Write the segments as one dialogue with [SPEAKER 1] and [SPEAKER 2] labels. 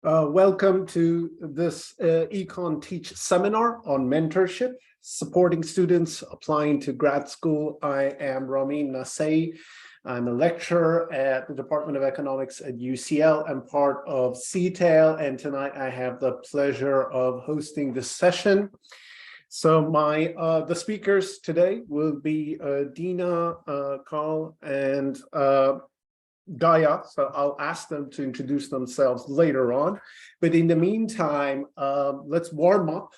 [SPEAKER 1] Welcome to this EconTEAch seminar on mentorship, supporting students applying to grad school. I am Ramin Nassehi. I'm a lecturer at the Department of Economics at UCL. I'm part of CTaLE, and tonight I have the pleasure of hosting this session. So the speakers today will be Dina, Carl, and Gaia, so I'll ask them to introduce themselves later on. But in the meantime, let's warm up.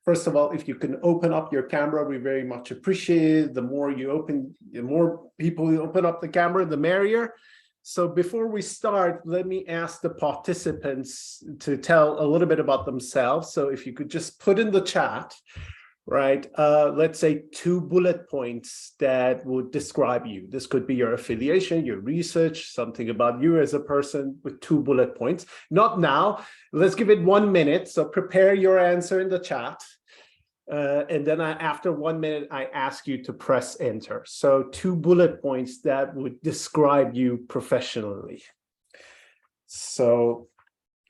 [SPEAKER 1] First of all, if you can open up your camera, we very much appreciate it. The more people you open up the camera, the merrier. So before we start, let me ask the participants to tell a little bit about themselves. So if you could just put in the chat, right? Let's say 2 bullet points that would describe you. This could be your affiliation, your research, something about you as a person with 2 bullet points. Not now. Let's give it 1 minute. So prepare your answer in the chat. And then after 1 minute, I ask you to press enter. So 2 bullet points that would describe you professionally. So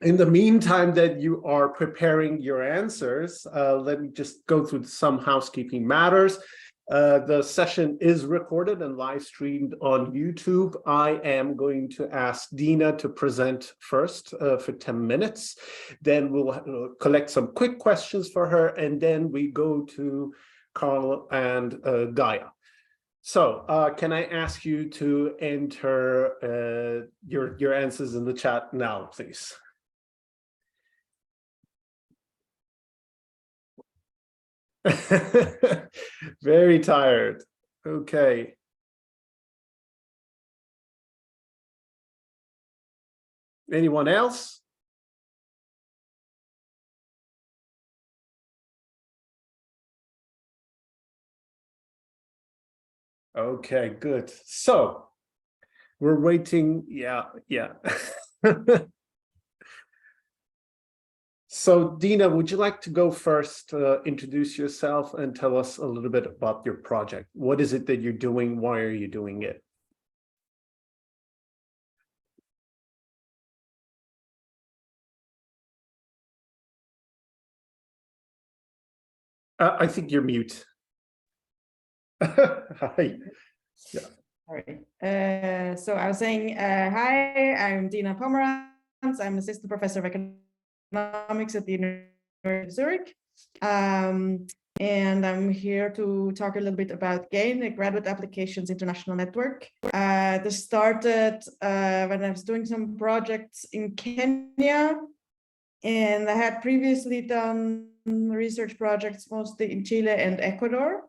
[SPEAKER 1] in the meantime that you are preparing your answers, let me just go through some housekeeping matters. The session is recorded and live streamed on YouTube. I am going to ask Dina to present first for 10 minutes. Then we'll collect some quick questions for her, and then we go to Carl and Gaia. So can I ask you to enter your answers in the chat now, please? Very tired. Okay. Anyone else? Okay, good. So we're waiting. Yeah. So, Dina, would you like to go first, introduce yourself and tell us a little bit about your project? What is it that you're doing? Why are you doing it? I think you're mute. Hi.
[SPEAKER 2] Yeah. All right. So I was saying, hi, I'm Dina Pomeranz. I'm assistant professor of economics at the University of Zurich. And I'm here to talk a little bit about GAIN, the Graduate Applications International Network. This started when I was doing some projects in Kenya, and I had previously done research projects mostly in Chile and Ecuador.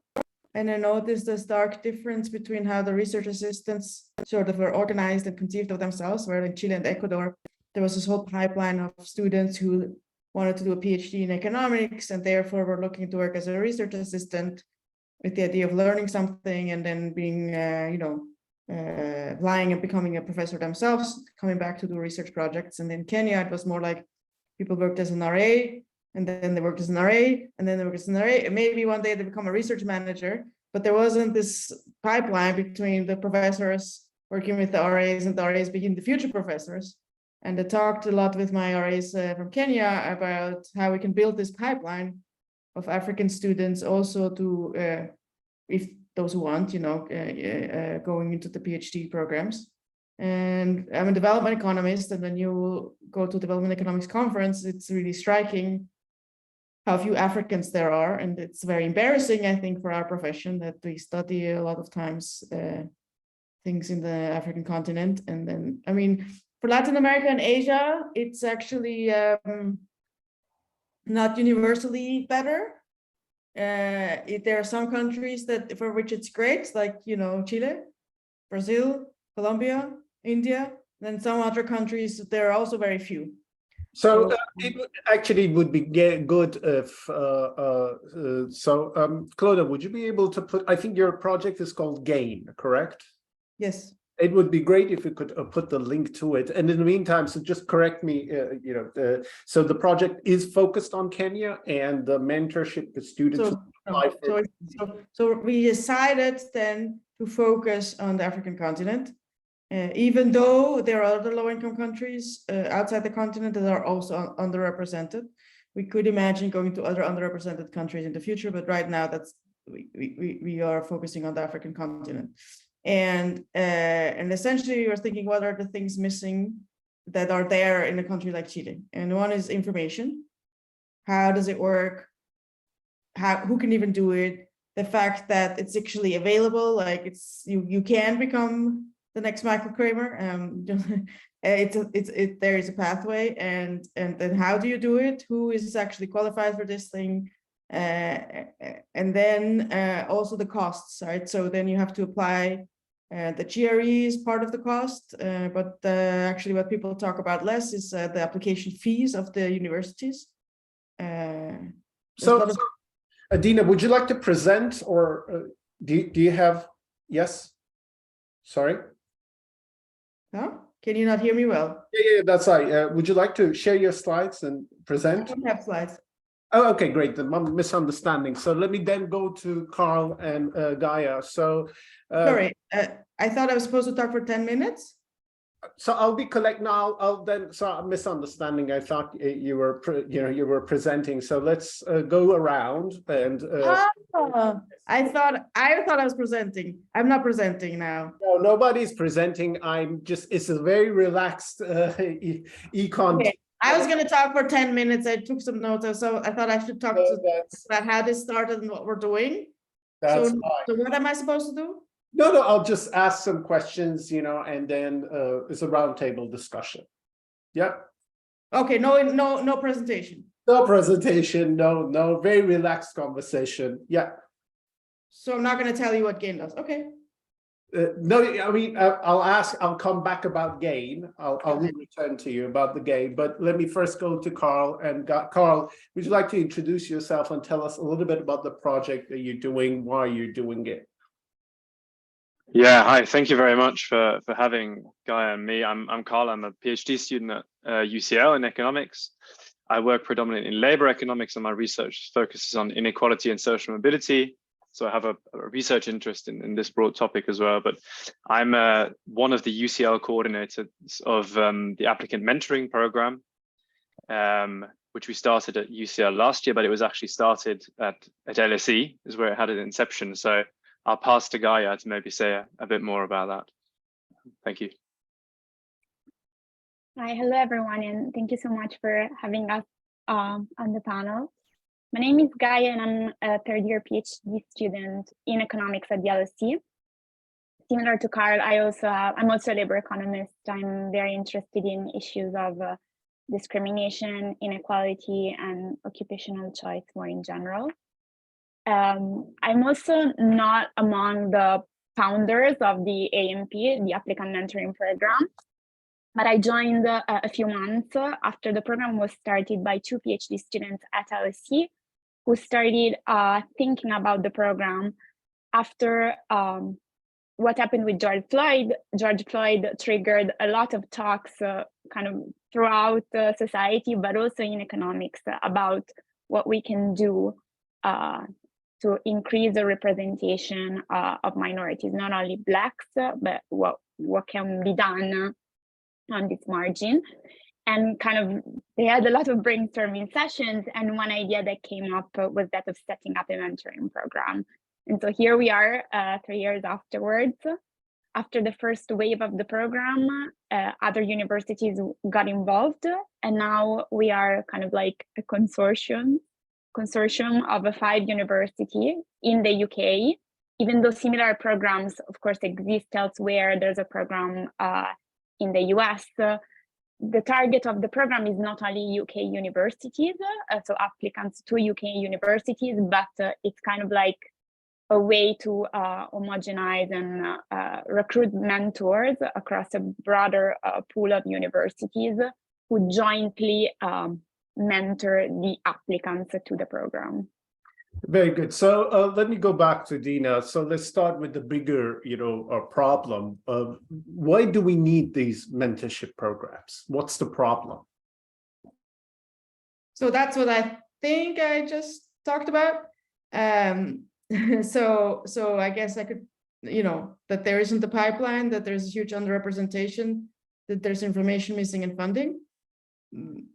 [SPEAKER 2] And I noticed this stark difference between how the research assistants sort of were organized and conceived of themselves, where in Chile and Ecuador, there was this whole pipeline of students who wanted to do a PhD in economics and therefore were looking to work as a research assistant with the idea of learning something and then being, applying and becoming a professor themselves, coming back to do research projects. And in Kenya, it was more like people worked as an RA, and then they worked as an RA, and then they worked as an RA, and maybe one day they become a research manager, but there wasn't this pipeline between the professors working with the RAs and the RAs being the future professors. And I talked a lot with my RAs from Kenya about how we can build this pipeline of African students also to, if those who want, going into the PhD programs. And I'm a development economist, and when you go to development economics conference, it's really striking how few Africans there are. And it's very embarrassing, I think, for our profession that we study a lot of times things in the African continent. And then, I mean, for Latin America and Asia, it's actually not universally better. There are some countries for which it's great, like, Chile, Brazil, Colombia, India. Then some other countries, there are also very few.
[SPEAKER 1] So it would be good if, Claudia, would you be able to put, I think your project is called GAIN, correct?
[SPEAKER 2] Yes.
[SPEAKER 1] It would be great if you could put the link to it. And in the meantime, so just correct me, so the project is focused on Kenya and the mentorship with students.
[SPEAKER 2] So we decided then to focus on the African continent. even though there are other low-income countries outside the continent that are also underrepresented. We could imagine going to other underrepresented countries in the future, but right now we are focusing on the African continent. And essentially we're thinking, what are the things missing that are there in a country like Chile? And one is information. How does it work? Who can even do it? The fact that it's actually available, like you can become the next Michael Kramer. There is a pathway, and then how do you do it? Who is actually qualified for this thing? And then also the costs, right? So then you have to apply. The GRE is part of the cost, but actually what people talk about less is the application fees of the universities.
[SPEAKER 1] Dina, would you like to present, or do you have, yes? Sorry?
[SPEAKER 2] No? Can you not hear me well?
[SPEAKER 1] Yeah, that's right. Would you like to share your slides and present?
[SPEAKER 2] I don't have slides.
[SPEAKER 1] Oh, okay, great. The misunderstanding. So let me then go to Carl and Gaia. So
[SPEAKER 2] sorry, I thought I was supposed to talk for 10 minutes.
[SPEAKER 1] So I'll be collect now. I'll then, so misunderstanding. I thought you were presenting. So let's go around and.
[SPEAKER 2] I thought I was presenting. I'm not presenting now.
[SPEAKER 1] No, nobody's presenting. I'm just. It's a very relaxed econ.
[SPEAKER 2] Okay. I was going to talk for 10 minutes. I took some notes, so I thought I should talk about how this started and what we're doing.
[SPEAKER 1] That's
[SPEAKER 2] so
[SPEAKER 1] fine.
[SPEAKER 2] What am I supposed to do?
[SPEAKER 1] No, I'll just ask some questions, and then it's a roundtable discussion. Yeah.
[SPEAKER 2] Okay, no presentation.
[SPEAKER 1] No presentation, no, very relaxed conversation. Yeah.
[SPEAKER 2] So I'm not going to tell you what GAIN does. Okay.
[SPEAKER 1] No, I mean, I'll come back about GAIN. I'll return to you about the GAIN, but let me first go to Carl. And Carl, would you like to introduce yourself and tell us a little bit about the project that you're doing, why you're doing it?
[SPEAKER 3] Yeah, hi. Thank you very much for having Gaia and me. I'm Carl. I'm a PhD student at UCL in economics. I work predominantly in labor economics, and my research focuses on inequality and social mobility. So I have a research interest in this broad topic as well. But I'm one of the UCL coordinators of the Applicant Mentoring Program, which we started at UCL last year, but it was actually started at LSE, is where it had its inception. So I'll pass to Gaia to maybe say a bit more about that. Thank you.
[SPEAKER 4] Hi, hello everyone, and thank you so much for having us on the panel. My name is Gaia, and I'm a third-year PhD student in economics at the LSE. Similar to Carl, I'm also a labor economist. I'm very interested in issues of discrimination, inequality, and occupational choice more in general. I'm also not among the founders of the AMP, the Applicant Mentoring Program, but I joined a few months after the program was started by two PhD students at LSE who started thinking about the program after what happened with George Floyd. George Floyd triggered a lot of talks kind of throughout society, but also in economics about what we can do to increase the representation of minorities, not only Blacks, but what can be done on this margin. And kind of, they had a lot of brainstorming sessions, and one idea that came up was that of setting up a mentoring program. And so here we are 3 years afterwards. After the first wave of the program, other universities got involved, and now we are kind of like a consortium of 5 universities in the UK. Even though similar programs, of course, exist elsewhere, there's a program in the US. The target of the program is not only UK universities, so applicants to UK universities, but it's kind of like a way to homogenize and recruit mentors across a broader pool of universities who jointly mentor the applicants to the program.
[SPEAKER 1] Very good. So let me go back to Dina. So let's start with the bigger, problem. Why do we need these mentorship programs? What's the problem?
[SPEAKER 2] So that's what I think I just talked about. So I guess I could that there isn't a pipeline, that there's a huge underrepresentation, that there's information missing in funding.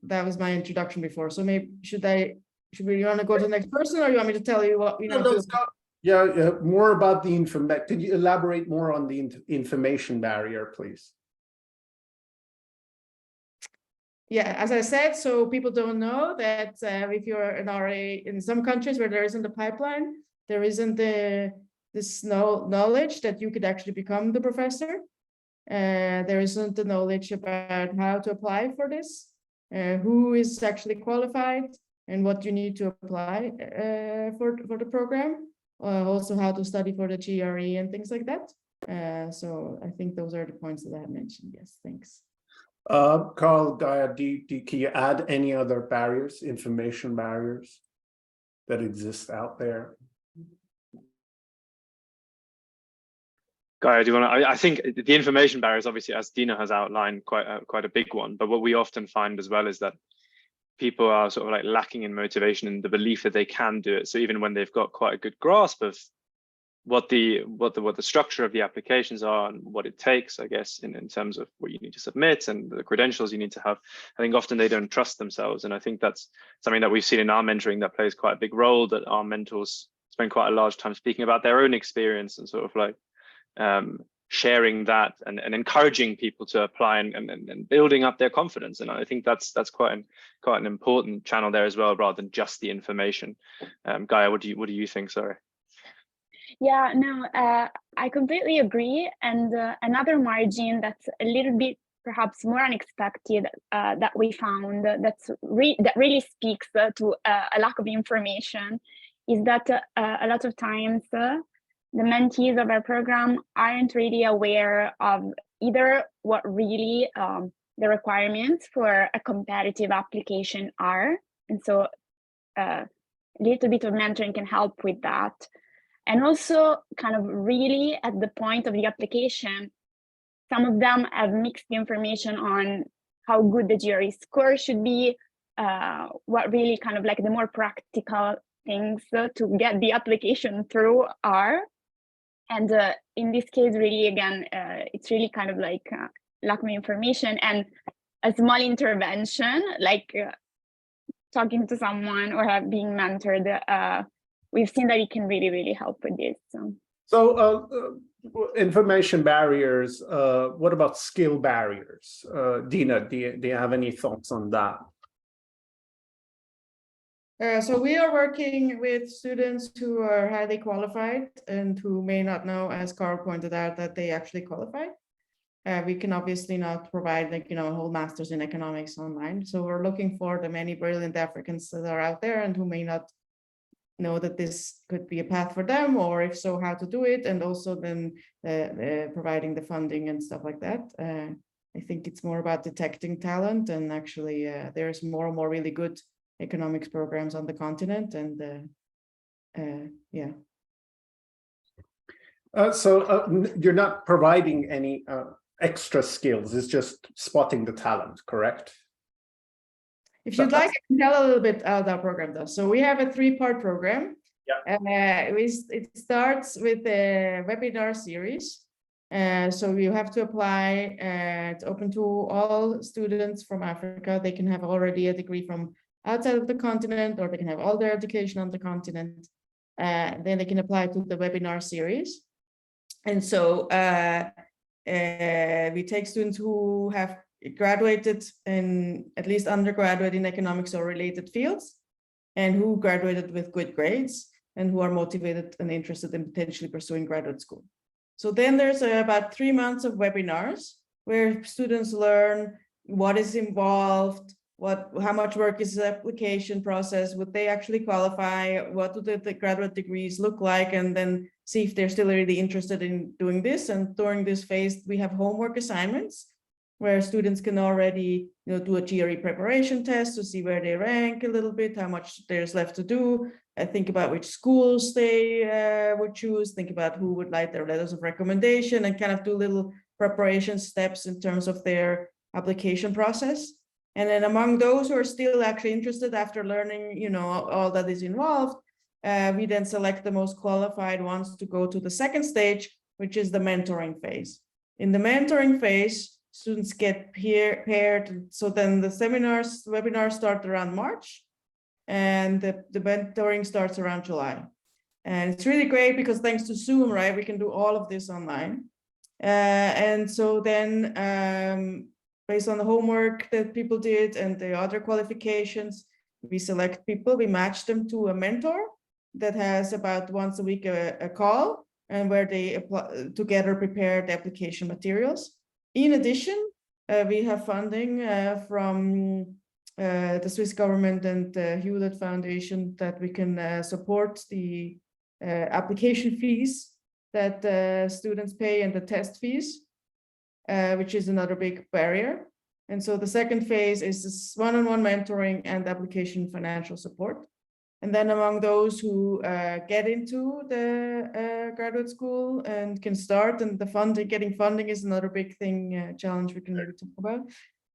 [SPEAKER 2] That was my introduction before. So maybe should we want to go to the next person, or you want me to tell you what we know?
[SPEAKER 1] Yeah, more about the information. Could you elaborate more on the information barrier, please?
[SPEAKER 2] Yeah, as I said, so people don't know that if you're an RA in some countries where there isn't a pipeline, there isn't this knowledge that you could actually become the professor. There isn't the knowledge about how to apply for this, who is actually qualified, and what you need to apply for the program. Also how to study for the GRE and things like that. So I think those are the points that I have mentioned. Yes, thanks.
[SPEAKER 1] Carl, Gaia, can you add any other barriers, information barriers that exist out there?
[SPEAKER 3] Gaia, do you want to? I think the information barriers, obviously, as Dina has outlined, quite a big one. But what we often find as well is that people are sort of like lacking in motivation and the belief that they can do it. So even when they've got quite a good grasp of what the structure of the applications are and what it takes, I guess, in terms of what you need to submit and the credentials you need to have, I think often they don't trust themselves. And I think that's something that we've seen in our mentoring that plays quite a big role, that our mentors spend quite a large time speaking about their own experience and sort of like sharing that and encouraging people to apply and building up their confidence. And I think that's quite an important channel there as well, rather than just the information. Gaia, what do you think? Sorry.
[SPEAKER 4] Yeah, no, I completely agree. And another margin that's a little bit perhaps more unexpected that we found that really speaks to a lack of information is that a lot of times the mentees of our program aren't really aware of either what really the requirements for a competitive application are. And so a little bit of mentoring can help with that. And also kind of really at the point of the application, some of them have mixed information on how good the GRE score should be, what really kind of like the more practical things to get the application through are. And in this case, really, again, it's really kind of like lack of information and a small intervention, like talking to someone or being mentored. We've seen that it can really, really help with this.
[SPEAKER 1] So information barriers, what about skill barriers? Dina, do you have any thoughts on that?
[SPEAKER 2] So we are working with students who are highly qualified and who may not know, as Carl pointed out, that they actually qualify. We can obviously not provide a whole master's in economics online. So we're looking for the many brilliant Africans that are out there and who may not know that this could be a path for them, or if so, how to do it, and also then providing the funding and stuff like that. I think it's more about detecting talent, and actually there's more and more really good economics programs on the continent, and yeah.
[SPEAKER 1] So you're not providing any extra skills, it's just spotting the talent, correct?
[SPEAKER 2] If you'd like, I can tell a little bit about our program though. So we have a 3-part program.
[SPEAKER 1] Yeah.
[SPEAKER 2] It starts with a webinar series. So you have to apply. It's open to all students from Africa. They can have already a degree from outside of the continent, or they can have all their education on the continent. Then they can apply to the webinar series. And so we take students who have graduated in at least undergraduate in economics or related fields, and who graduated with good grades, and who are motivated and interested in potentially pursuing graduate school. So then there's about 3 months of webinars where students learn what is involved, how much work is the application process, would they actually qualify, what do the graduate degrees look like, and then see if they're still really interested in doing this. And during this phase, we have homework assignments where students can already do a GRE preparation test to see where they rank a little bit, how much there's left to do, think about which schools they would choose, think about who would like their letters of recommendation, and kind of do little preparation steps in terms of their application process. And then among those who are still actually interested after learning, all that is involved, we then select the most qualified ones to go to the second stage, which is the mentoring phase. In the mentoring phase, students get paired. So then the webinars start around March, and the mentoring starts around July. And it's really great because thanks to Zoom, right, we can do all of this online. And so then based on the homework that people did and the other qualifications, we select people, we match them to a mentor that has about once a week a call, and where they together prepare the application materials. In addition, we have funding from the Swiss government and the Hewlett Foundation that we can support the application fees that students pay and the test fees, which is another big barrier. And so the second phase is this one-on-one mentoring and application financial support. And then among those who get into the graduate school and can start, and the funding, getting funding is another big thing, challenge we can maybe talk about.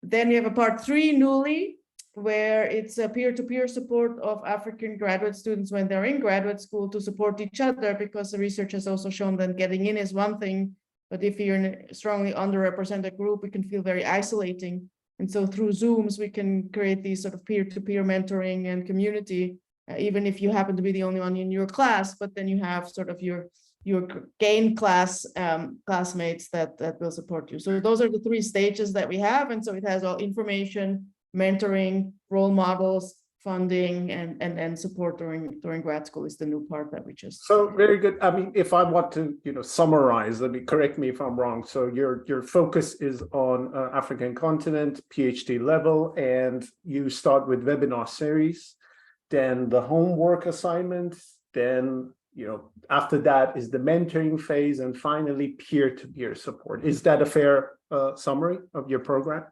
[SPEAKER 2] Then you have a part 3 newly, where it's a peer-to-peer support of African graduate students when they're in graduate school to support each other, because the research has also shown that getting in is one thing, but if you're in a strongly underrepresented group, it can feel very isolating. And so through Zooms, we can create these sort of peer-to-peer mentoring and community, even if you happen to be the only one in your class, but then you have sort of your gain class classmates that will support you. So those are the 3 stages that we have. And so it has all information, mentoring, role models, funding, and support during grad school is the new part that we just.
[SPEAKER 1] So very good. I mean, if I want to, summarize, let me correct me if I'm wrong. So your focus is on African continent, PhD level, and you start with webinar series, then the homework assignment, then after that is the mentoring phase, and finally peer-to-peer support. Is that a fair summary of your program?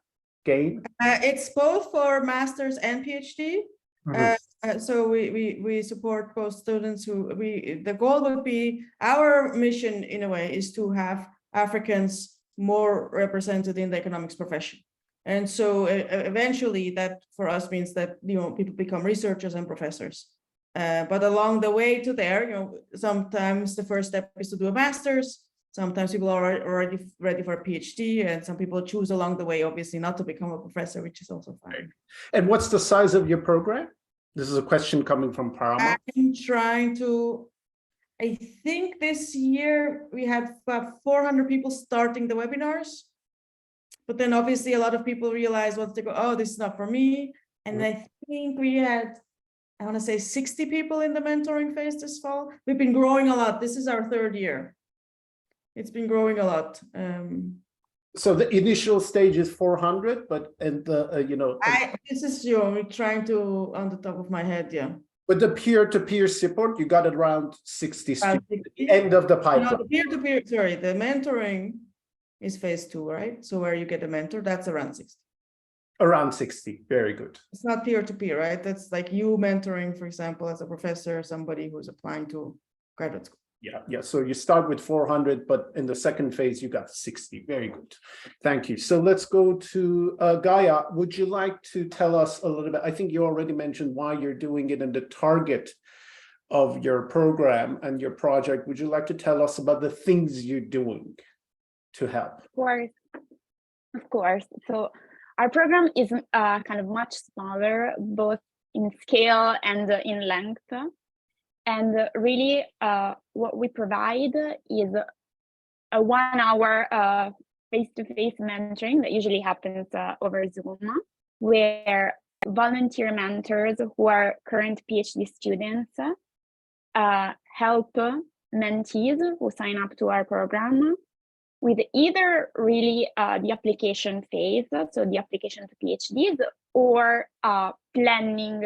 [SPEAKER 1] Gain?
[SPEAKER 2] It's both for masters and PhD.
[SPEAKER 1] Mm-hmm.
[SPEAKER 2] So we support both students the goal would be, our mission in a way is to have Africans more represented in the economics profession. And so eventually that for us means that, people become researchers and professors. But along the way to there, sometimes the first step is to do a master's. Sometimes people are already ready for a PhD, and some people choose along the way, obviously, not to become a professor, which is also fine.
[SPEAKER 1] And what's the size of your program? This is a question coming from Parama.
[SPEAKER 2] I'm trying to, I think this year we had about 400 people starting the webinars, but then obviously a lot of people realize once they go, oh, this is not for me. And I think we had, I want to say 60 people in the mentoring phase this fall. We've been growing a lot. This is our 3rd year. It's been growing a lot.
[SPEAKER 1] So the initial stage is 400, but
[SPEAKER 2] this is trying to on the top of my head, yeah.
[SPEAKER 1] With the peer-to-peer support, you got it around 60 students at the end of the pipeline.
[SPEAKER 2] No, the peer-to-peer, sorry, the mentoring is phase 2, right? So where you get a mentor, that's around 60.
[SPEAKER 1] Around 60, very good.
[SPEAKER 2] It's not peer-to-peer, right? That's like you mentoring, for example, as a professor, somebody who's applying to graduate school.
[SPEAKER 1] Yeah. So you start with 400, but in the second phase, you got 60. Very good. Thank you. So let's go to Gaia. Would you like to tell us a little bit? I think you already mentioned why you're doing it and the target of your program and your project. Would you like to tell us about the things you're doing to help?
[SPEAKER 4] Of course. So our program is kind of much smaller, both in scale and in length. And really, what we provide is a 1-hour face-to-face mentoring that usually happens over Zoom, where volunteer mentors who are current PhD students help mentees who sign up to our program with either really the application phase, so the application to PhDs, or planning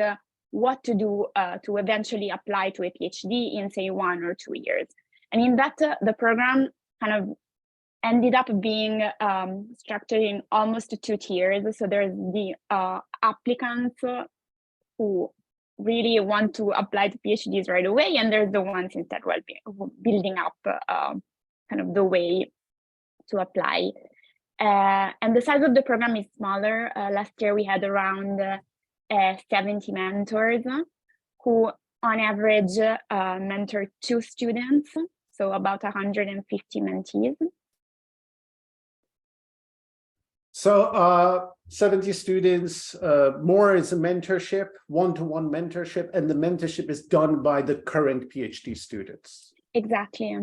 [SPEAKER 4] what to do to eventually apply to a PhD in, say, 1 or 2 years. And in that, the program kind of ended up being structured in almost 2 tiers. So there's the applicants who really want to apply to PhDs right away, and there's the ones instead building up kind of the way to apply. And the size of the program is smaller. Last year we had around 70 mentors who on average mentor 2 students. so about 150 mentees.
[SPEAKER 1] So 70 students, more is a mentorship, one-to-one mentorship, and the mentorship is done by the current PhD students.
[SPEAKER 4] Exactly.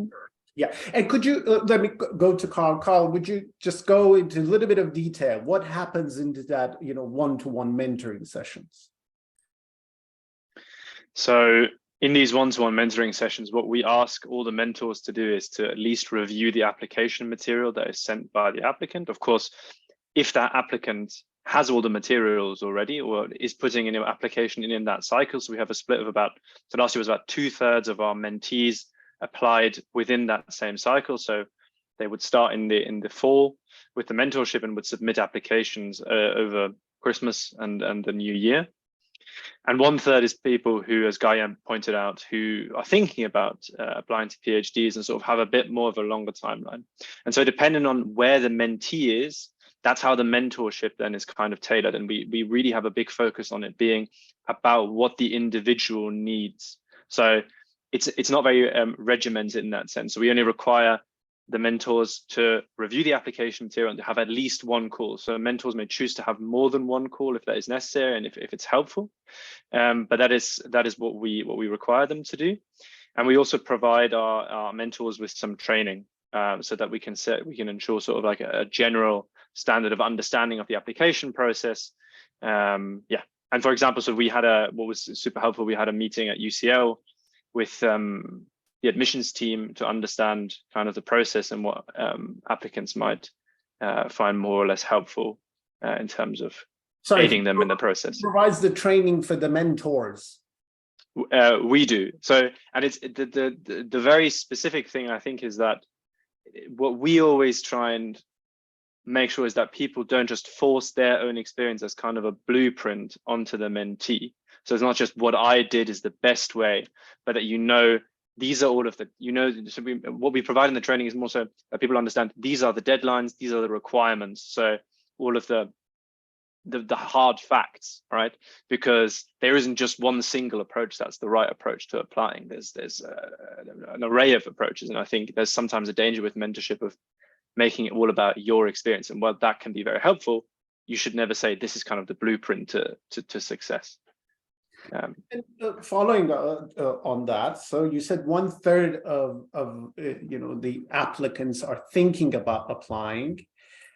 [SPEAKER 1] Yeah, and could you, let me go to Carl. Carl, would you just go into a little bit of detail? What happens into that, one-to-one mentoring sessions?
[SPEAKER 3] So in these one-to-one mentoring sessions, what we ask all the mentors to do is to at least review the application material that is sent by the applicant. Of course, if that applicant has all the materials already or is putting in an application in that cycle, so we have a split of about, so last year was about 2/3 of our mentees applied within that same cycle. So they would start in the fall with the mentorship and would submit applications over Christmas and the new year. And 1/3 is people who, as Gaia pointed out, who are thinking about applying to PhDs and sort of have a bit more of a longer timeline. And so depending on where the mentee is, that's how the mentorship then is kind of tailored. And we really have a big focus on it being about what the individual needs. So it's not very regimented in that sense. So we only require the mentors to review the application material and to have at least one call. So mentors may choose to have more than one call if that is necessary and if it's helpful. But that is what we require them to do. And we also provide our mentors with some training so that we can ensure sort of like a general standard of understanding of the application process. Yeah. And for example, so we had what was super helpful, we had a meeting at UCL with the admissions team to understand kind of the process and what applicants might find more or less helpful in terms of aiding them in the process.
[SPEAKER 1] Provides the training for the mentors.
[SPEAKER 3] We do. So, and it's the very specific thing I think is that what we always try and make sure is that people don't just force their own experience as kind of a blueprint onto the mentee. So it's not just what I did is the best way, but that these are all of the, so what we provide in the training is more so that people understand these are the deadlines, these are the requirements. So all of the hard facts, right? Because there isn't just one single approach that's the right approach to applying. There's an array of approaches. And I think there's sometimes a danger with mentorship of making it all about your experience. And while that can be very helpful, you should never say this is kind of the blueprint to success.
[SPEAKER 1] And following on that, so you said 1/3 of the applicants are thinking about applying.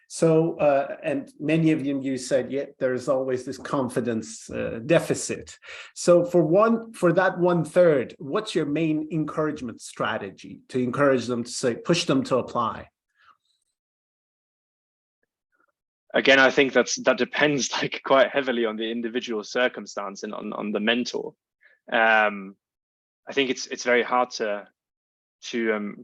[SPEAKER 1] So and many of you said, yeah, there's always this confidence deficit. So for that 1/3, what's your main encouragement strategy to encourage them to push them to apply?
[SPEAKER 3] Again, I think that depends like quite heavily on the individual circumstance and on the mentor. I think it's very hard to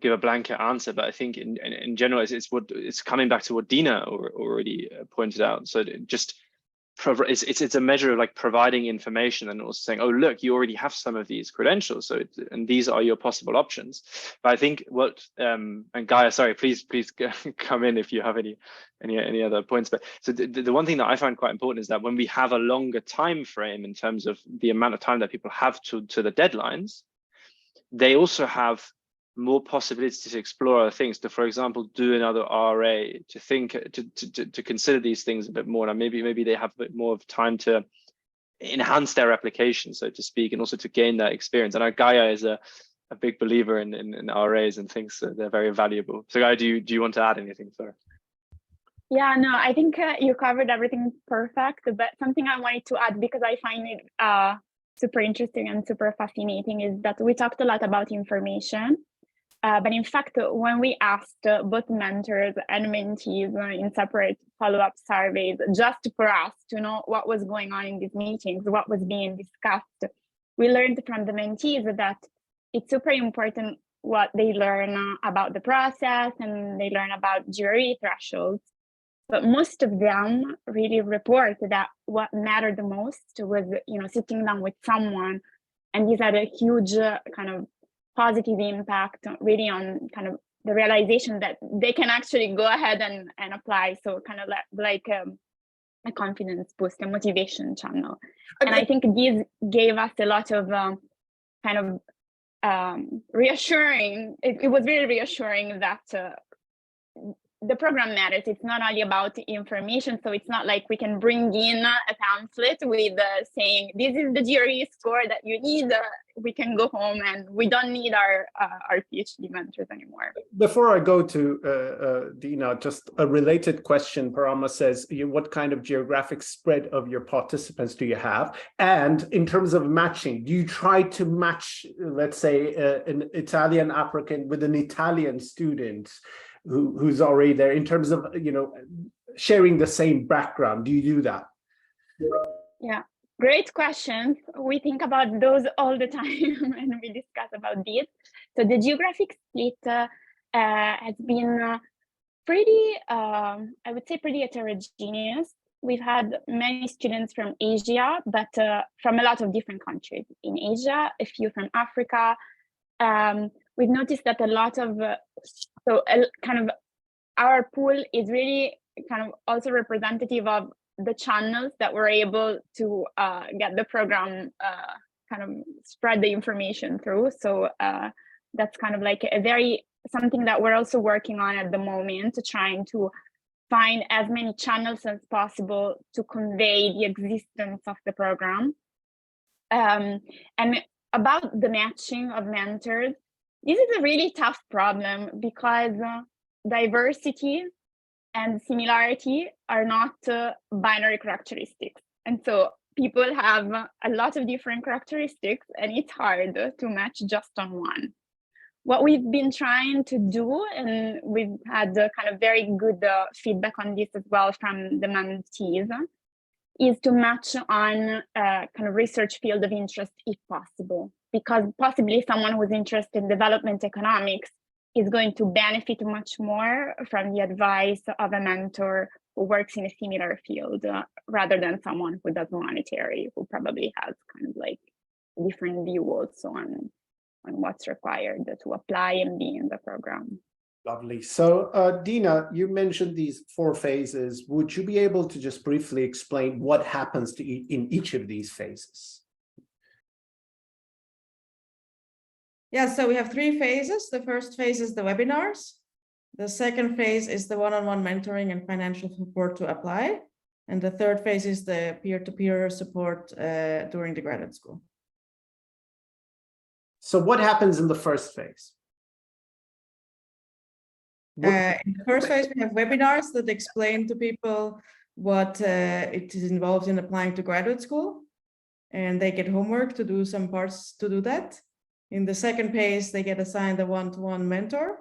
[SPEAKER 3] give a blanket answer, but I think in general it's coming back to what Dina already pointed out. So it's a measure of like providing information and also saying, oh look, you already have some of these credentials, so and these are your possible options. But I think what and Gaia, sorry, please come in if you have any other points. But so the one thing that I find quite important is that when we have a longer time frame in terms of the amount of time that people have to the deadlines, they also have more possibilities to explore other things, to, for example, do another RA, to think, to consider these things a bit more. And maybe they have a bit more of time to enhance their application, so to speak, and also to gain that experience. And our Gaia is a big believer in RAs and thinks that they're very valuable. So Gaia, do you want to add anything? Sorry.
[SPEAKER 4] Yeah, no, I think you covered everything perfect, but something I wanted to add, because I find it super interesting and super fascinating, is that we talked a lot about information. But in fact, when we asked both mentors and mentees in separate follow-up surveys, just for us to know what was going on in these meetings, what was being discussed, we learned from the mentees that it's super important what they learn about the process, and they learn about jury thresholds. But most of them really report that what mattered the most was, sitting down with someone, and these had a huge kind of positive impact really on kind of the realization that they can actually go ahead and apply. So kind of like a confidence boost, a motivation channel. And I think these gave us a lot of kind of reassuring. It was really reassuring that the program matters. It's not only about information, so it's not like we can bring in a pamphlet with saying this is the GRE score that you need. We can go home and we don't need our PhD mentors anymore.
[SPEAKER 1] Before I go to Dina, just a related question. Parama says, what kind of geographic spread of your participants do you have? And in terms of matching, do you try to match, let's say, an Italian applicant with an Italian student who's already there, in terms of, sharing the same background? Do you do that?
[SPEAKER 4] Yeah, great questions. We think about those all the time and we discuss about this. So the geographic split has been pretty, I would say pretty heterogeneous. We've had many students from Asia, but from a lot of different countries in Asia, a few from Africa. We've noticed that a lot of, kind of our pool is really kind of also representative of the channels that we're able to get the program kind of spread the information through. So that's kind of like something that we're also working on at the moment, trying to find as many channels as possible to convey the existence of the program. And about the matching of mentors, this is a really tough problem because diversity and similarity are not binary characteristics. And so people have a lot of different characteristics and it's hard to match just on one. What we've been trying to do, and we've had kind of very good feedback on this as well from the mentees, is to match on a kind of research field of interest if possible, because possibly someone who's interested in development economics is going to benefit much more from the advice of a mentor who works in a similar field rather than someone who does monetary, who probably has kind of like a different view also on what's required to apply and be in the program.
[SPEAKER 1] Lovely. So Dina, you mentioned these 4 phases. Would you be able to just briefly explain what happens in each of these phases?
[SPEAKER 2] Yeah, so we have 3 phases. The first phase is the webinars. The second phase is the one-on-one mentoring and financial support to apply. And the third phase is the peer-to-peer support during the graduate school.
[SPEAKER 1] So what happens in the first phase?
[SPEAKER 2] In the first phase, we have webinars that explain to people what it is involved in applying to graduate school. And they get homework to do some parts to do that. In the second phase, they get assigned a one-to-one mentor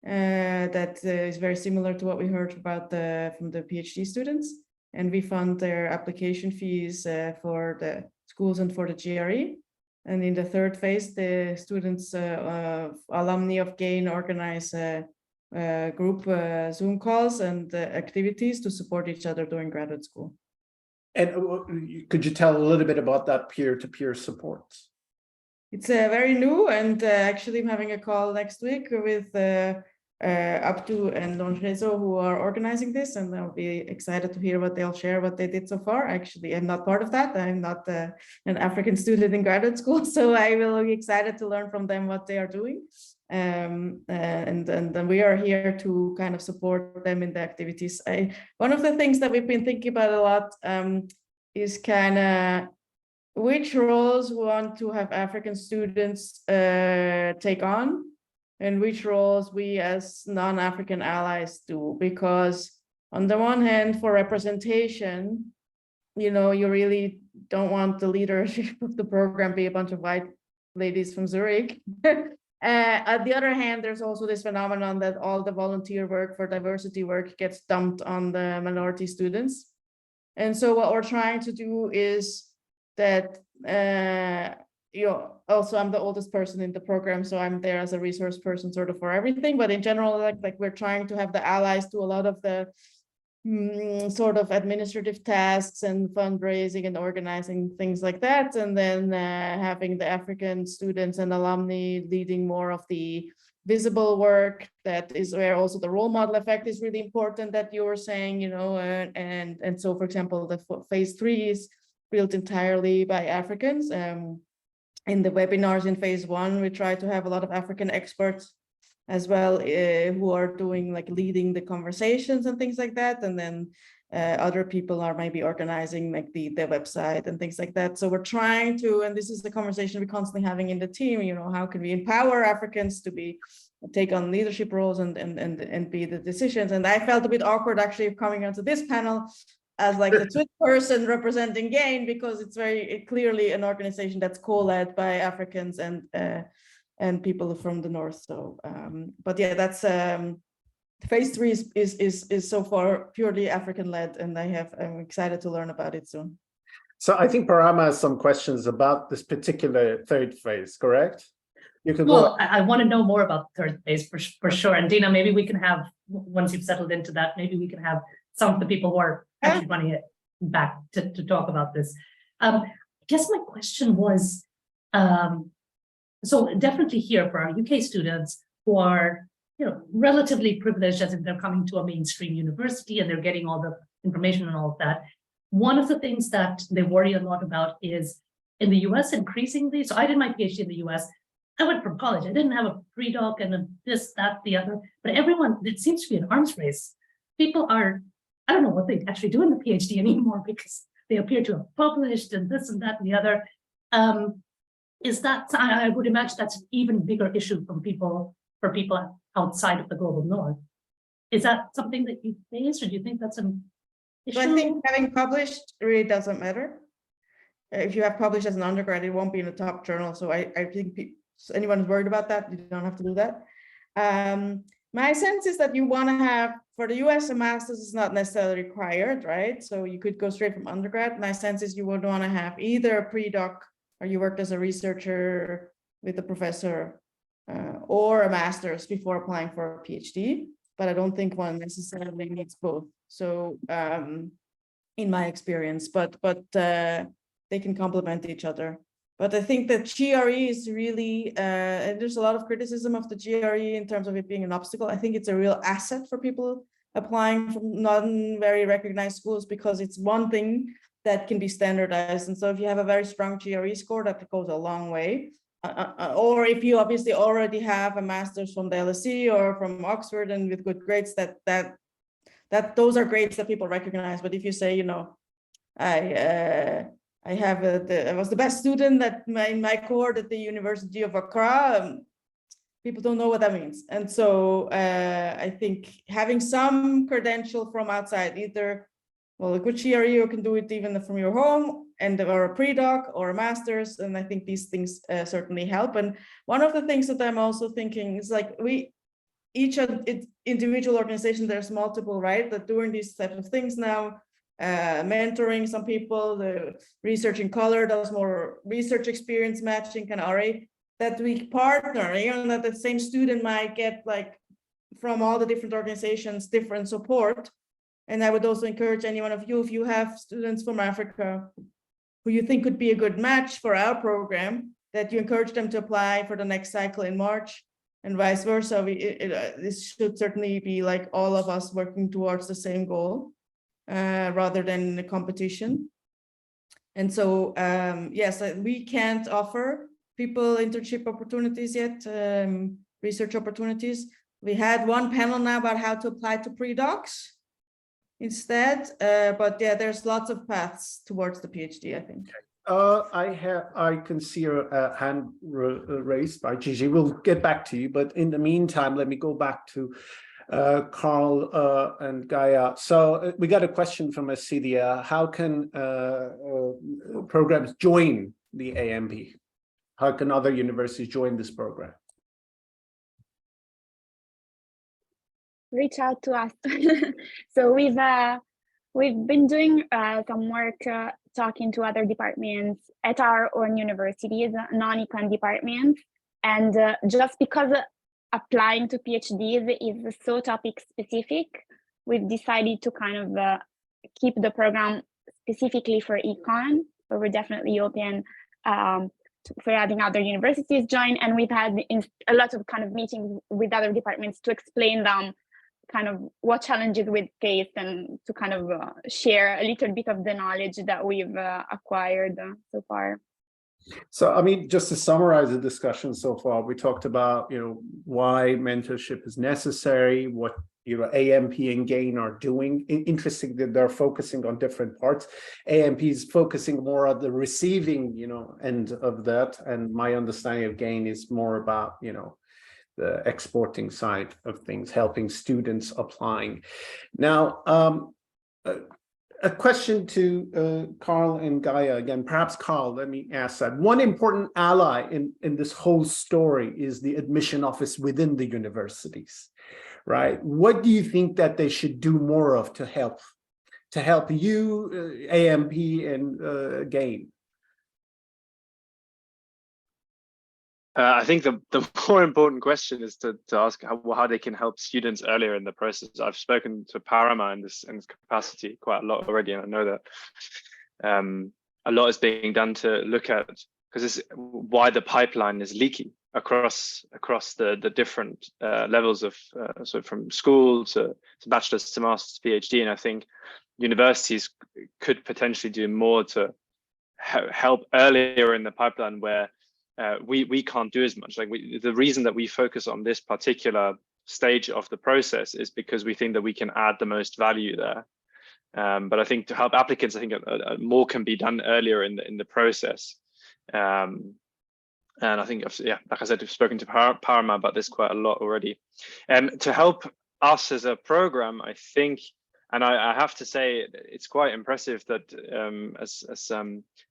[SPEAKER 2] that is very similar to what we heard about from the PhD students. And we fund their application fees for the schools and for the GRE. And in the third phase, the students, alumni of GAIN, organize group Zoom calls and activities to support each other during graduate school.
[SPEAKER 1] And could you tell a little bit about that peer-to-peer support?
[SPEAKER 2] It's very new, and actually I'm having a call next week with Abdu and Longezo, who are organizing this, and I'll be excited to hear what they'll share, what they did so far. Actually, I'm not part of that. I'm not an African student in graduate school, so I will be excited to learn from them what they are doing. And we are here to kind of support them in the activities. One of the things that we've been thinking about a lot is kind of which roles we want to have African students take on, and which roles we as non-African allies do. Because on the one hand, for representation, you really don't want the leadership of the program be a bunch of white ladies from Zurich. At the other hand, there's also this phenomenon that all the volunteer work for diversity work gets dumped on the minority students. And so what we're trying to do is that, also I'm the oldest person in the program, so I'm there as a resource person sort of for everything. But in general, like we're trying to have the allies do a lot of the sort of administrative tasks and fundraising and organizing things like that. And then having the African students and alumni leading more of the visible work. That is where also the role model effect is really important that you were saying, and so, for example, the phase 3 is built entirely by Africans. in the webinars in phase 1, we try to have a lot of African experts as well, who are doing like leading the conversations and things like that. And then other people are maybe organizing like the website and things like that. So we're trying to, and this is the conversation we're constantly having in the team, you know, how can we empower Africans to take on leadership roles and be the decisions. And I felt a bit awkward actually coming onto this panel as like the Swiss person representing GAIN, because it's very clearly an organization that's co-led by Africans and people from the north. So, but yeah, that's phase 3 is so far purely African led, and I'm excited to learn about it soon.
[SPEAKER 1] So I think Parama has some questions about this particular third phase, correct? You could
[SPEAKER 5] Well, I want to know more about the third phase for sure. And Dina, maybe we can have, once you've settled into that, maybe we can have some of the people who are actually running it back to talk about this. I guess my question was, so definitely here for our UK students who are, you know, relatively privileged as if they're coming to a mainstream university and they're getting all the information and all of that. One of the things that they worry a lot about is in the US increasingly. So I did my PhD in the US. I went from college. I didn't have a pre-doc and a this, that, the other, but everyone, it seems to be an arms race. People are, I don't know what they actually do in the PhD anymore because they appear to have published and this and that and the other. Is that, I would imagine that's an even bigger issue for people outside of the global north. Is that something that you face, or do you think that's an issue?
[SPEAKER 2] So I think having published really doesn't matter. If you have published as an undergrad, it won't be in the top journal. So I think anyone who's worried about that, you don't have to do that. My sense is that you want to have, for the US, a master's is not necessarily required, right? So you could go straight from undergrad. My sense is you would want to have either a pre-doc, or you worked as a researcher with a professor, or a master's before applying for a PhD. But I don't think one necessarily needs both. So in my experience, but they can complement each other. But I think that GRE is really, and there's a lot of criticism of the GRE in terms of it being an obstacle. I think it's a real asset for people applying from non-very recognized schools, because it's one thing that can be standardized. And so if you have a very strong GRE score, that goes a long way. Or if you obviously already have a master's from the LSE or from Oxford and with good grades, that those are grades that people recognize. But if you say, you know, I was the best student in my cohort at the University of Accra, people don't know what that means. And so I think having some credential from outside, either, well, a good GRE, you can do it even from your home, or a pre-doc or a master's. And I think these things certainly help. And one of the things that I'm also thinking is like each individual organization, there's multiple, right, that doing these types of things now, mentoring some people, the research in color, does more research experience matching, kind of RA, that we partner, you know, that the same student might get like from all the different organizations, different support. And I would also encourage any one of you, if you have students from Africa who you think could be a good match for our program, that you encourage them to apply for the next cycle in March, and vice versa. This should certainly be like all of us working towards the same goal, rather than the competition. And so, yes, we can't offer people internship opportunities yet, research opportunities. We had one panel now about how to apply to pre-docs instead, but yeah, there's lots of paths towards the PhD, I think.
[SPEAKER 1] I can see a hand raised by Gigi. We'll get back to you, but in the meantime, let me go back to Carl and Gaia. So we got a question from Sadie. How can programs join the AMP? How can other universities join this program?
[SPEAKER 4] Reach out to us. So we've been doing some work talking to other departments at our own universities, non-econ departments, and just because applying to PhDs is so topic specific, we've decided to kind of keep the program specifically for econ, but we're definitely open for having other universities join. And we've had a lot of kind of meetings with other departments to explain them kind of what challenges we've faced, and to kind of share a little bit of the knowledge that we've acquired so far.
[SPEAKER 1] So, I mean, just to summarize the discussion so far, we talked about, why mentorship is necessary, what, AMP and GAIN are doing. Interesting that they're focusing on different parts. AMP is focusing more on the receiving, end of that. And my understanding of GAIN is more about, the exporting side of things, helping students applying. Now, a question to Carl and Gaia again, perhaps Carl, let me ask that. One important ally in this whole story is the admission office within the universities, right? What do you think that they should do more of to help you, AMP and GAIN?
[SPEAKER 3] I think the more important question is to ask how they can help students earlier in the process. I've spoken to Parama in this capacity quite a lot already, and I know that a lot is being done to look at, because this is why the pipeline is leaky across the different levels of so from school to bachelor's to master's to PhD, and I think universities could potentially do more to help earlier in the pipeline where we can't do as much. Like the reason that we focus on this particular stage of the process is because we think that we can add the most value there. But I think to help applicants, I think more can be done earlier in the process. And I think, like I said, I've spoken to Parama about this quite a lot already. To help us as a program, I think, and I have to say, it's quite impressive that as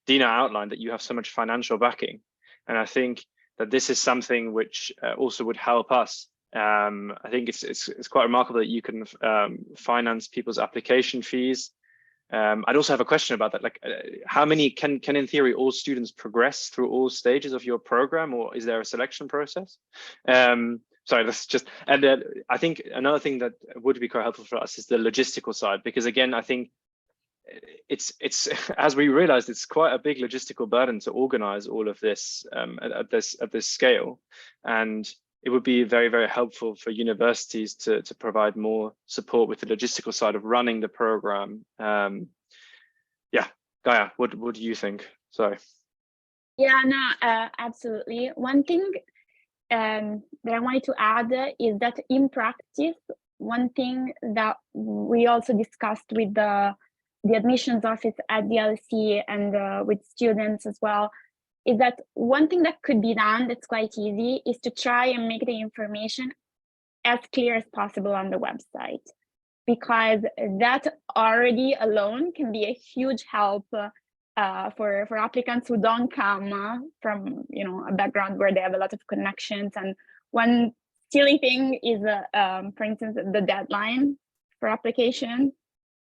[SPEAKER 3] Dina outlined, that you have so much financial backing. And I think that this is something which also would help us. I think it's quite remarkable that you can finance people's application fees. I'd also have a question about that. Like, how many can in theory all students progress through all stages of your program, or is there a selection process? Sorry, that's just. And I think another thing that would be quite helpful for us is the logistical side, because again, I think it's as we realized, it's quite a big logistical burden to organize all of this at this scale, and it would be very, very helpful for universities to provide more support with the logistical side of running the program. Yeah, Gaia, what do you think? Sorry.
[SPEAKER 4] Yeah, no, absolutely. One thing that I wanted to add is that in practice, one thing that we also discussed with the admissions office at the LSE and with students as well, is that one thing that could be done that's quite easy is to try and make the information as clear as possible on the website, because that already alone can be a huge help for applicants who don't come from a background where they have a lot of connections. And one silly thing is, for instance, the deadline for application.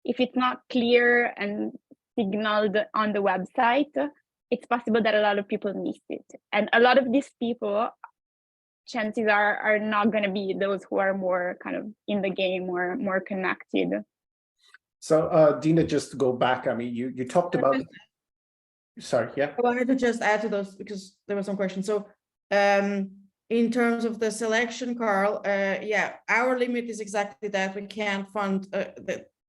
[SPEAKER 4] If it's not clear and signaled on the website, it's possible that a lot of people miss it. And a lot of these people, chances are not going to be those who are more kind of in the game or more connected.
[SPEAKER 1] So Dina, just to go back, I mean, you talked about, sorry, yeah.
[SPEAKER 2] I wanted to just add to those because there were some questions. So in terms of the selection, Carl, yeah, our limit is exactly that. We can't fund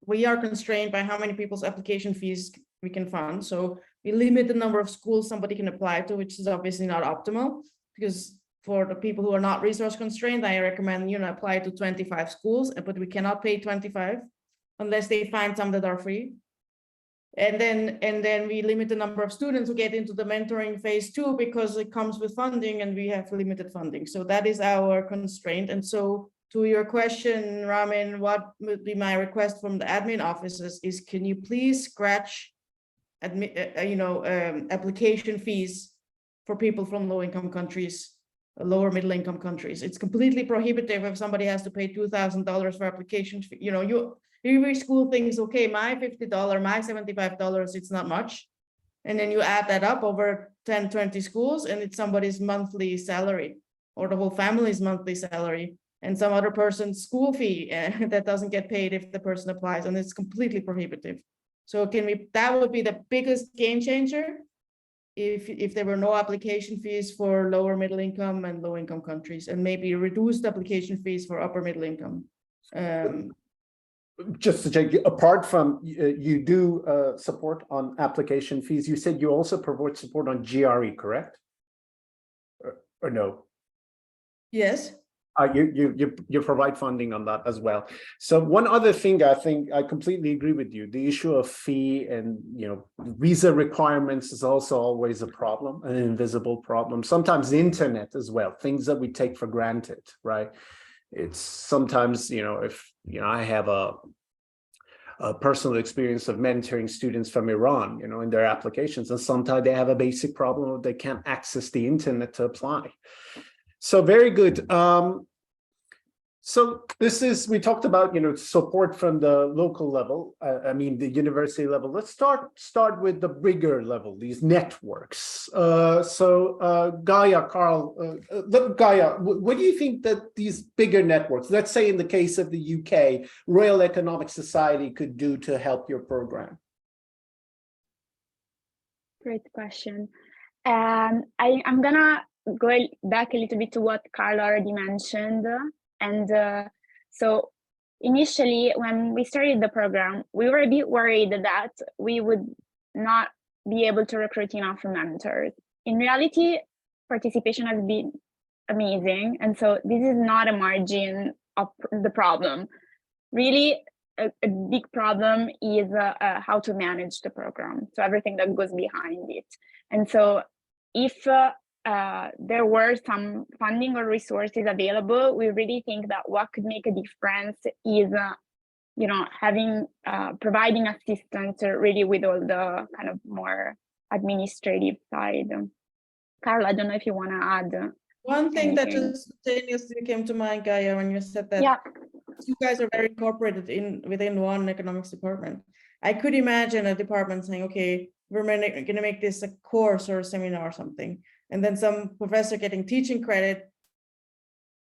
[SPEAKER 2] we are constrained by how many people's application fees we can fund. So we limit the number of schools somebody can apply to, which is obviously not optimal, because for the people who are not resource constrained, I recommend, apply to 25 schools, but we cannot pay 25 unless they find some that are free. And then we limit the number of students who get into the mentoring phase 2 because it comes with funding and we have limited funding. So that is our constraint. And so to your question, Ramin, what would be my request from the admin offices is, can you please scratch application fees for people from low-income countries, lower middle-income countries. It's completely prohibitive if somebody has to pay $2,000 for application fee. Every school thinks, okay, my $50, my $75, it's not much. And then you add that up over 10, 20 schools, and it's somebody's monthly salary or the whole family's monthly salary and some other person's school fee that doesn't get paid if the person applies, and it's completely prohibitive. So that would be the biggest game changer if there were no application fees for lower middle income and low income countries, and maybe reduced application fees for upper middle income.
[SPEAKER 1] Just to check, apart from you do support on application fees, you said you also provide support on GRE, correct? Or no?
[SPEAKER 2] Yes.
[SPEAKER 1] You provide funding on that as well. So one other thing, I think I completely agree with you. The issue of fee and visa requirements is also always a problem, an invisible problem. Sometimes the internet as well, things that we take for granted, right? It's sometimes if I have a personal experience of mentoring students from Iran, in their applications, and sometimes they have a basic problem of they can't access the internet to apply. So very good. So we talked about, support from the local level, the university level. Let's start with the bigger level, these networks. Gaia, Carl, Gaia, what do you think that these bigger networks, let's say in the case of the UK, Royal Economic Society could do to help your program?
[SPEAKER 4] Great question. I'm gonna go back a little bit to what Carl already mentioned. And so initially, when we started the program, we were a bit worried that we would not be able to recruit enough mentors. In reality, participation has been amazing. And so this is not a margin of the problem. Really, a big problem is how to manage the program. So everything that goes behind it. And so if there were some funding or resources available, we really think that what could make a difference is, providing assistance really with all the kind of more administrative side. Carl, I don't know if you want to add.
[SPEAKER 2] One thing that just spontaneously came to mind, Gaia, when you said that you guys are very incorporated within one economics department. I could imagine a department saying, okay, we're going to make this a course or a seminar or something. And then some professor getting teaching credit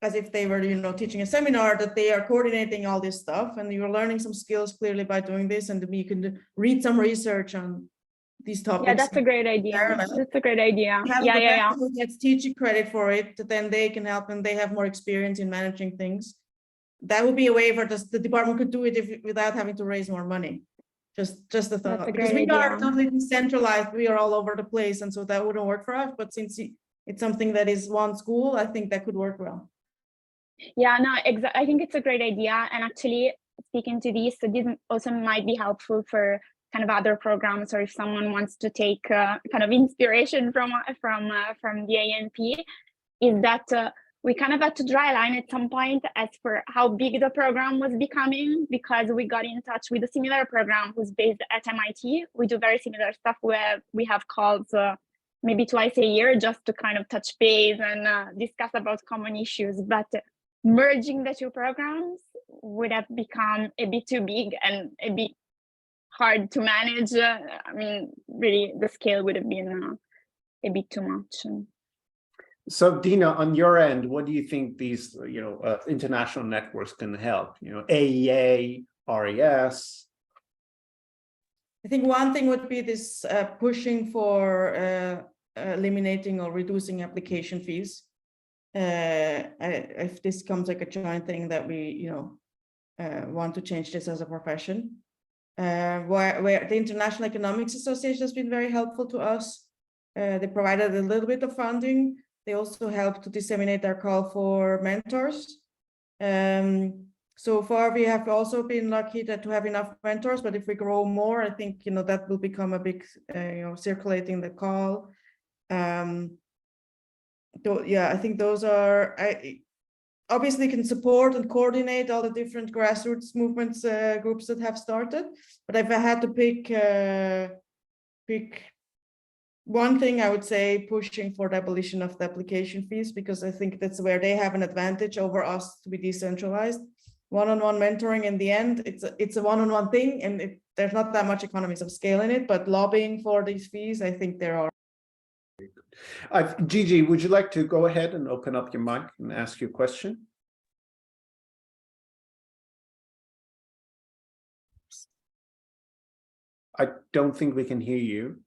[SPEAKER 2] as if they were, teaching a seminar, that they are coordinating all this stuff. And you're learning some skills clearly by doing this. And you can read some research on these topics.
[SPEAKER 4] Yeah, that's a great idea. That's a great idea.
[SPEAKER 2] Yeah. Who gets teaching credit for it, then they can help and they have more experience in managing things. That would be a way for the department could do it without having to raise more money. Just a thought, because we are totally decentralized, we are all over the place, and so that wouldn't work for us. But since it's something that is one school, I think that could work well.
[SPEAKER 4] Yeah, no, I think it's a great idea. And actually, speaking to this, so this also might be helpful for kind of other programs, or if someone wants to take kind of inspiration from the ANP, is that we kind of had to draw a line at some point as for how big the program was becoming, because we got in touch with a similar program who's based at MIT. We do very similar stuff where we have calls maybe twice a year just to kind of touch base and discuss about common issues. But merging the two programs would have become a bit too big and a bit hard to manage. Really, the scale would have been a bit too much.
[SPEAKER 1] So Dina, on your end, what do you think these, international networks can help? AEA, RES.
[SPEAKER 2] I think one thing would be this pushing for eliminating or reducing application fees. If this comes like a joint thing that we, want to change this as a profession. Where the International Economics Association has been very helpful to us. They provided a little bit of funding. They also help to disseminate our call for mentors. So far, we have also been lucky to have enough mentors, but if we grow more, I think, that will become a big, circulating the call. I think those are, obviously can support and coordinate all the different grassroots movements, groups that have started. But if I had to pick one thing, I would say pushing for the abolition of the application fees, because I think that's where they have an advantage over us to be decentralized. One-on-one mentoring, in the end, it's a one-on-one thing, and there's not that much economies of scale in it, but lobbying for these fees, I think there are.
[SPEAKER 1] Gigi, would you like to go ahead and open up your mic and ask your question? I don't think we can hear you.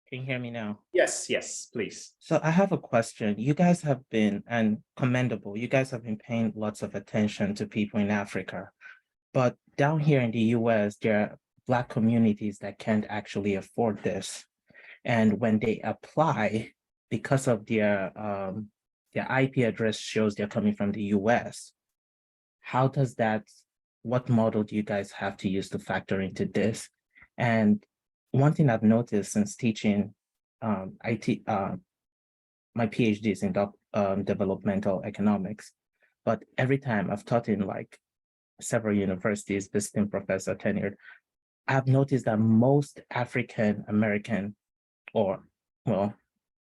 [SPEAKER 6] Can you hear me now?
[SPEAKER 1] Yes, please.
[SPEAKER 6] So I have a question. You guys have been, and commendable, you guys have been paying lots of attention to people in Africa. But down here in the US, there are Black communities that can't actually afford this. And when they apply, because of their IP address shows they're coming from the US, how does that, what model do you guys have to use to factor into this? And one thing I've noticed since teaching my PhD is in developmental economics, but every time I've taught in like several universities, visiting professor tenured, I've noticed that most African American, or well,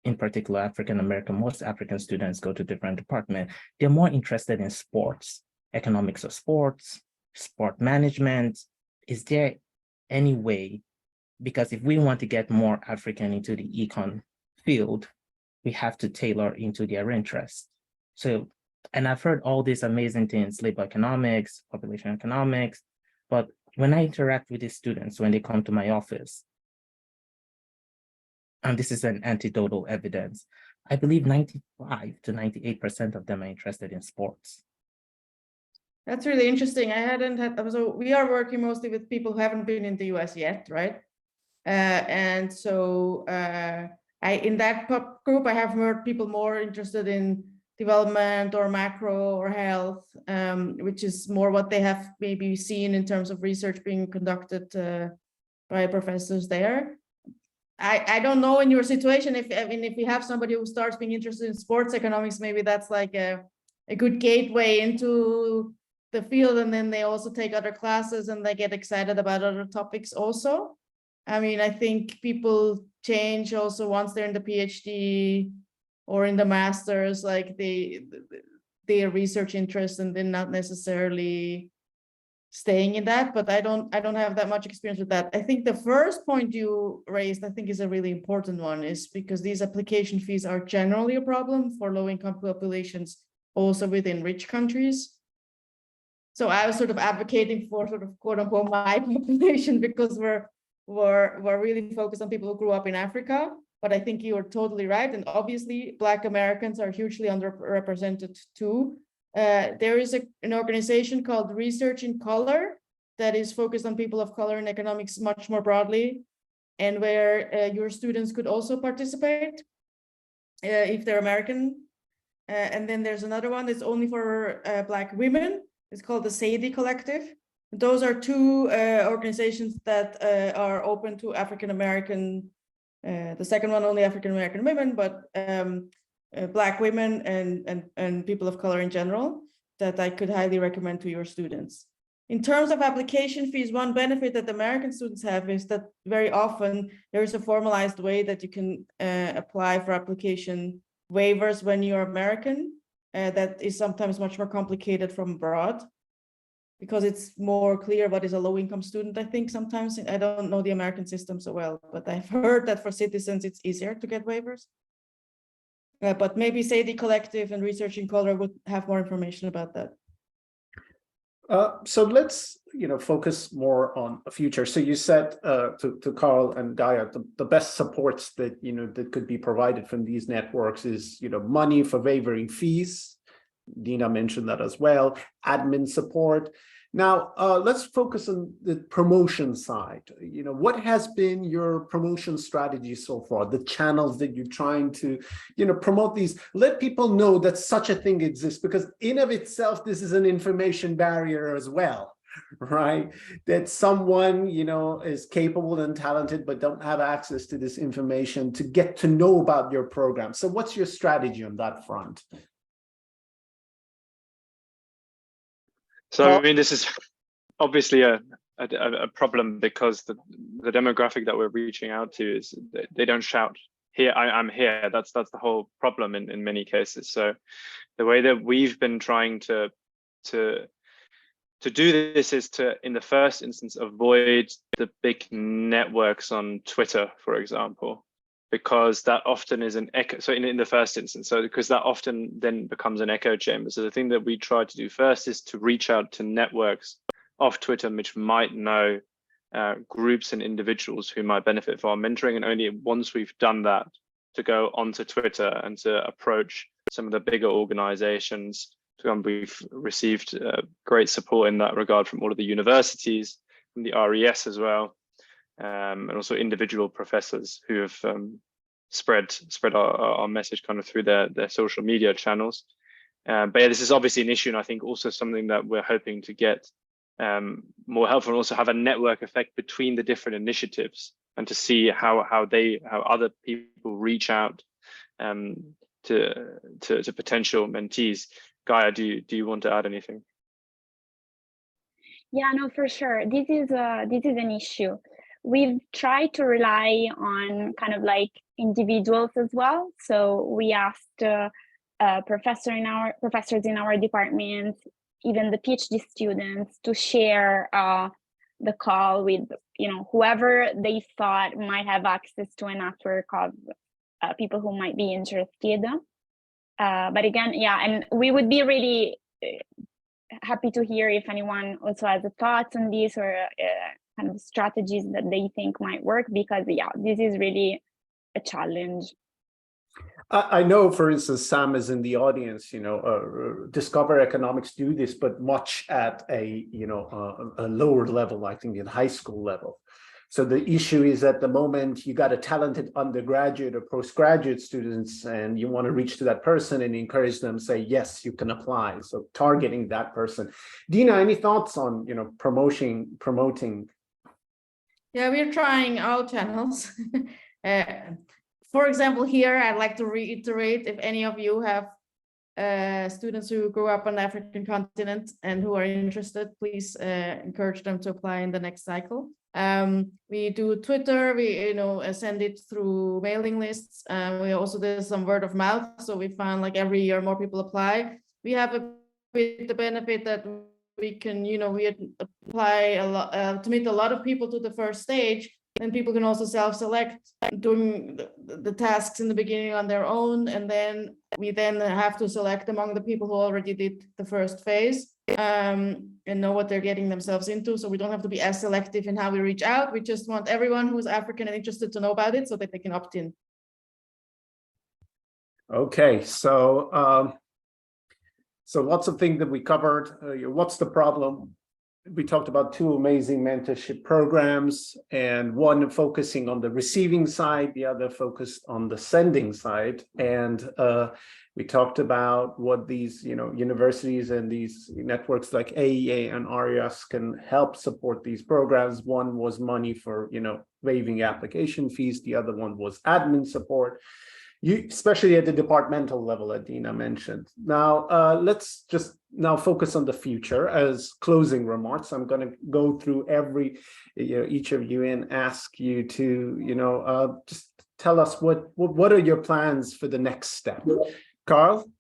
[SPEAKER 6] in particular African American, most African students go to different departments. They're more interested in sports, economics of sports, sport management. Is there any way, because if we want to get more African into the econ field, we have to tailor into their interests. So, and I've heard all these amazing things, labor economics, population economics, but when I interact with these students, when they come to my office, and this is an anecdotal evidence, I believe 95 to 98% of them are interested in sports.
[SPEAKER 2] That's really interesting. I hadn't had, so we are working mostly with people who haven't been in the US yet, right? And so in that group, I have heard people more interested in development or macro or health, which is more what they have maybe seen in terms of research being conducted by professors there. I don't know in your situation, if you have somebody who starts being interested in sports economics, maybe that's like a good gateway into the field, and then they also take other classes and they get excited about other topics also. I mean, I think people change also once they're in the PhD or in the master's, like their research interest, and then not necessarily staying in that, but I don't have that much experience with that. I think the first point you raised, I think, is a really important one, is because these application fees are generally a problem for low-income populations, also within rich countries. So I was sort of advocating for sort of quote unquote my population, because we're really focused on people who grew up in Africa. But I think you are totally right. And obviously Black Americans are hugely underrepresented too. There is an organization called Research in Color that is focused on people of color in economics much more broadly, and where your students could also participate if they're American. And then there's another one that's only for Black women. It's called the Sadie Collective. Those are two organizations that are open to African-American, the second one only African-American women, but Black women and people of color in general, that I could highly recommend to your students. In terms of application fees, one benefit that American students have is that very often there is a formalized way that you can apply for application waivers when you're American. That is sometimes much more complicated from abroad, because it's more clear what is a low-income student. I think sometimes, I don't know the American system so well, but I've heard that for citizens, it's easier to get waivers. But maybe Sadie Collective and Research in Color would have more information about that.
[SPEAKER 1] So let's focus more on a future. So you said to Carl and Gaia, the best supports that that could be provided from these networks is money for waiving fees. Dina mentioned that as well, admin support. Now let's focus on the promotion side. What has been your promotion strategy so far? The channels that you're trying to promote these, let people know that such a thing exists, because in of itself this is an information barrier as well, right? That someone is capable and talented but don't have access to this information to get to know about your program. So what's your strategy on that front?
[SPEAKER 3] So I mean, this is obviously a problem, because the demographic that we're reaching out to is they don't shout, "Here, I'm here." That's the whole problem in many cases. So the way that we've been trying to do this is to, in the first instance, avoid the big networks on Twitter, for example, because that often is an echo. So in the first instance, so because that often then becomes an echo chamber. So the thing that we try to do first is to reach out to networks of Twitter, which might know groups and individuals who might benefit from our mentoring. And only once we've done that, to go onto Twitter and to approach some of the bigger organizations We've received great support in that regard from all of the universities, from the RES as well, and also individual professors who have spread our message kind of through their social media channels. But yeah, this is obviously an issue, and I think also something that we're hoping to get more helpful, and also have a network effect between the different initiatives, and to see how other people reach out to potential mentees. Gaia, do you want to add anything?
[SPEAKER 4] Yeah, no, for sure. This is an issue. We've tried to rely on kind of like individuals as well. So we asked professors in our department, even the PhD students, to share the call with whoever they thought might have access to a network of people who might be interested. But again, yeah, and we would be really happy to hear if anyone also has thoughts on this, or kind of strategies that they think might work, because yeah, this is really a challenge.
[SPEAKER 1] I know, for instance, Sam is in the audience, Discover Economics do this, but much at a lower level, I think in high school level. So the issue is, at the moment, you got a talented undergraduate or postgraduate students, and you want to reach to that person and encourage them, say, yes, you can apply. So targeting that person. Dina, any thoughts on, promoting?
[SPEAKER 2] Yeah, we're trying all channels. For example, here, I'd like to reiterate, if any of you have students who grew up on the African continent and who are interested, please encourage them to apply in the next cycle. We do Twitter, we send it through mailing lists. We also did some word of mouth, so we found like every year more people apply. We have the benefit that we can we apply a lot to meet a lot of people to the first stage, and people can also self-select, doing the tasks in the beginning on their own, and then we have to select among the people who already did the first phase and know what they're getting themselves into. So we don't have to be as selective in how we reach out. We just want everyone who's African and interested to know about it, so that they can opt in.
[SPEAKER 1] Okay, so lots of things that we covered. What's the problem? We talked about 2 amazing mentorship programs, and one focusing on the receiving side, the other focused on the sending side. And we talked about what these universities and these networks like AEA and RES can help support these programs. One was money for waiving application fees. The other one was admin support, especially at the departmental level that Dina mentioned. Now, let's just focus on the future as closing remarks. I'm going to go through each of you and ask you to, just tell us what are your plans for the next step. Carl?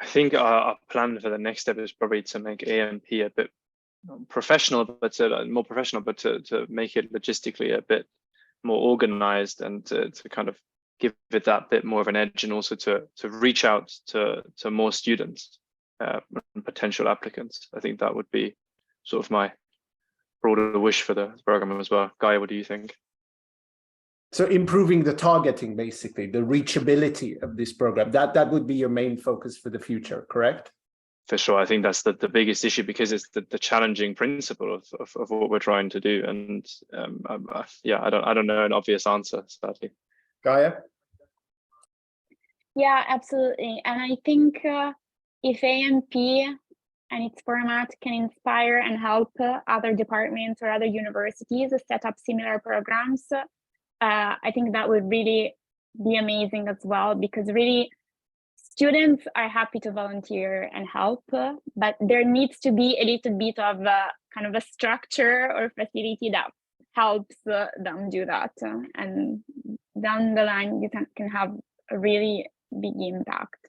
[SPEAKER 3] I think our plan for the next step is probably to make AMP a bit professional, but more professional, but to make it logistically a bit more organized, and to kind of give it that bit more of an edge, and also to reach out to more students and potential applicants. I think that would be sort of my broader wish for the program as well. Gaia, what do you think?
[SPEAKER 1] So improving the targeting, basically, the reachability of this program, that would be your main focus for the future, correct?
[SPEAKER 3] For sure. I think that's the biggest issue, because it's the challenging principle of what we're trying to do. And yeah, I don't know an obvious answer, sadly.
[SPEAKER 1] Gaia?
[SPEAKER 4] Yeah, absolutely. And I think if AMP and its format can inspire and help other departments or other universities set up similar programs, I think that would really be amazing as well, because really students are happy to volunteer and help, but there needs to be a little bit of kind of a structure or facility that helps them do that. And down the line, you can have a really big impact.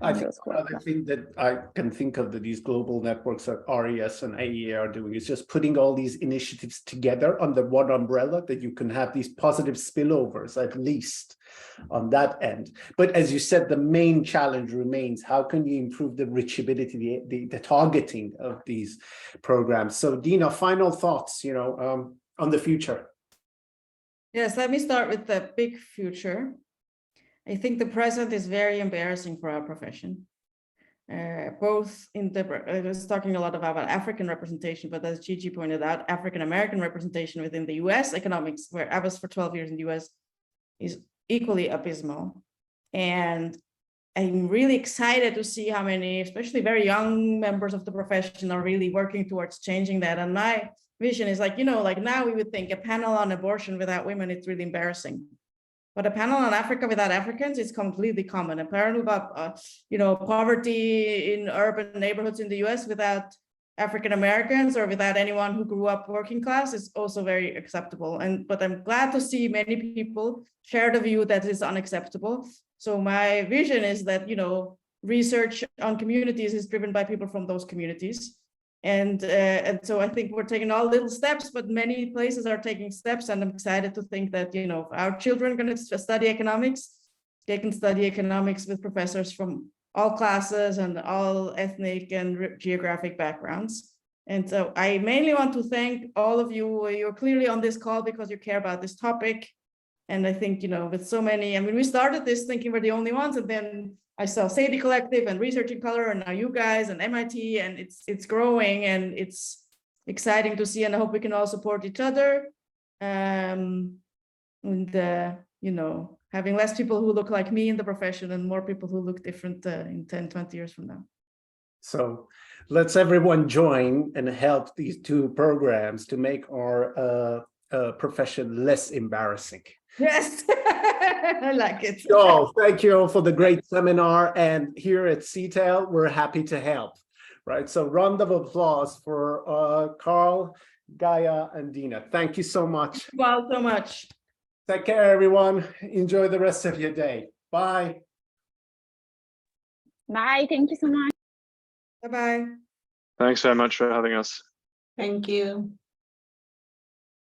[SPEAKER 1] I think another thing that I can think of that these global networks that RES and AEA are doing is just putting all these initiatives together under one umbrella, that you can have these positive spillovers, at least on that end. But as you said, the main challenge remains, how can you improve the reachability, the targeting of these programs? So Dina, final thoughts, on the future.
[SPEAKER 2] Yes, let me start with the big future. I think the present is very embarrassing for our profession. Both in the, I was talking a lot about African representation, but as Gigi pointed out, African-American representation within the US economics, where I was for 12 years in the US, is equally abysmal. And I'm really excited to see how many, especially very young members of the profession, are really working towards changing that. And my vision is like, you know, like now we would think a panel on abortion without women, it's really embarrassing. But a panel on Africa without Africans is completely common. A panel about, you know, poverty in urban neighborhoods in the US without African Americans or without anyone who grew up working class is also very acceptable. But I'm glad to see many people share the view that is unacceptable. So my vision is that, you know, research on communities is driven by people from those communities. And so I think we're taking all little steps, but many places are taking steps. And I'm excited to think that, you know, our children are going to study economics. They can study economics with professors from all classes and all ethnic and geographic backgrounds. And so I mainly want to thank all of you. You're clearly on this call because you care about this topic. And I think, you know, with so many, I mean, we started this thinking we're the only ones, and then I saw Sadie Collective and Research in Color, and now you guys and MIT, and it's growing and it's exciting to see. And I hope we can all support each other. And you know, having less people who look like me in the profession and more people who look different in 10, 20 years from now.
[SPEAKER 1] So let's everyone join and help these two programs to make our profession less embarrassing.
[SPEAKER 2] Yes, I like it.
[SPEAKER 1] So thank you all for the great seminar. And here at CTaLE, we're happy to help. Right. So round of applause for Carl, Gaia, and Dina. Thank you so much.
[SPEAKER 2] Wow, so much.
[SPEAKER 1] Take care, everyone. Enjoy the rest of your day. Bye.
[SPEAKER 4] Bye. Thank you so much.
[SPEAKER 2] Bye-bye.
[SPEAKER 3] Thanks very much for having us.
[SPEAKER 7] Thank you.